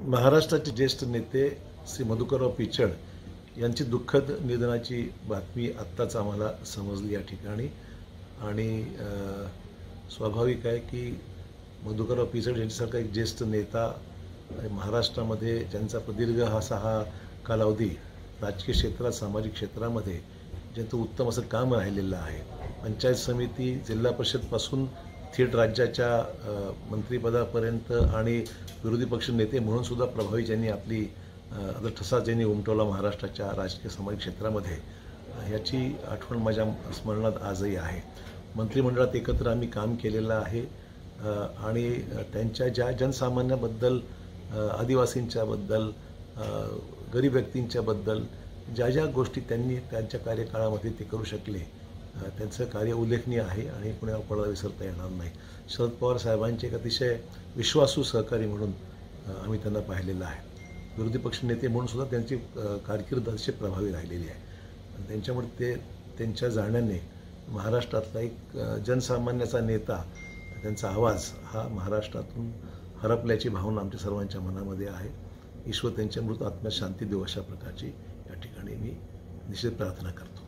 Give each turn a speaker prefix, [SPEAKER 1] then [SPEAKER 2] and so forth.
[SPEAKER 1] महाराष्ट्राचे ज्येष्ठ नेते श्री मधुकरराव पिचड यांची दुःखद निधनाची बातमी आत्ताच आम्हाला समजली या ठिकाणी आणि स्वाभाविक आहे की मधुकरराव पिचड यांच्यासारखा एक ज्येष्ठ नेता महाराष्ट्रामध्ये ज्यांचा प्रदीर्घ हा कालावधी राजकीय क्षेत्रात सामाजिक क्षेत्रामध्ये ज्यांचं उत्तम असं काम राहिलेलं आहे। पंचायत समिती जिल्हा परिषदपासून थेट राज्याच्या मंत्रिपदापर्यंत आणि विरोधी पक्ष नेते म्हणून सुद्धा प्रभावी ज्यांनी आपली ठसा ज्यांनी उमटवला महाराष्ट्राच्या राजकीय सामाजिक क्षेत्रामध्ये याची आठवण माझ्या स्मरणात आजही आहे। मंत्रिमंडळात एकत्र आम्ही काम केलेलं आहे आणि त्यांच्या ज्या जनसामान्याबद्दल आदिवासींच्याबद्दल गरीब व्यक्तींच्याबद्दल ज्या गोष्टी त्यांनी त्यांच्या कार्यकाळामध्ये ते करू शकले त्यांचं कार्य उल्लेखनीय आहे आणि कोणाला विसरता येणार नाही। शरद पवार साहेबांचे एक अतिशय विश्वासू सहकारी म्हणून आम्ही त्यांना पाहिलेलं आहे। विरोधी पक्ष नेते म्हणून सुद्धा त्यांची कारकीर्द अतिशय प्रभावी राहिलेली आहे। त्यांच्यामुळे त्यांच्या जाण्याने महाराष्ट्रातला एक जनसामान्याचा नेता त्यांचा आवाज हा महाराष्ट्रातून हरपल्याची भावना आमच्या सर्वांच्या मनामध्ये आहे। ईश्वर त्यांच्या मृत आत्म्यास शांती देवो अशा प्रकारची या ठिकाणी मी निश्चित प्रार्थना करतो।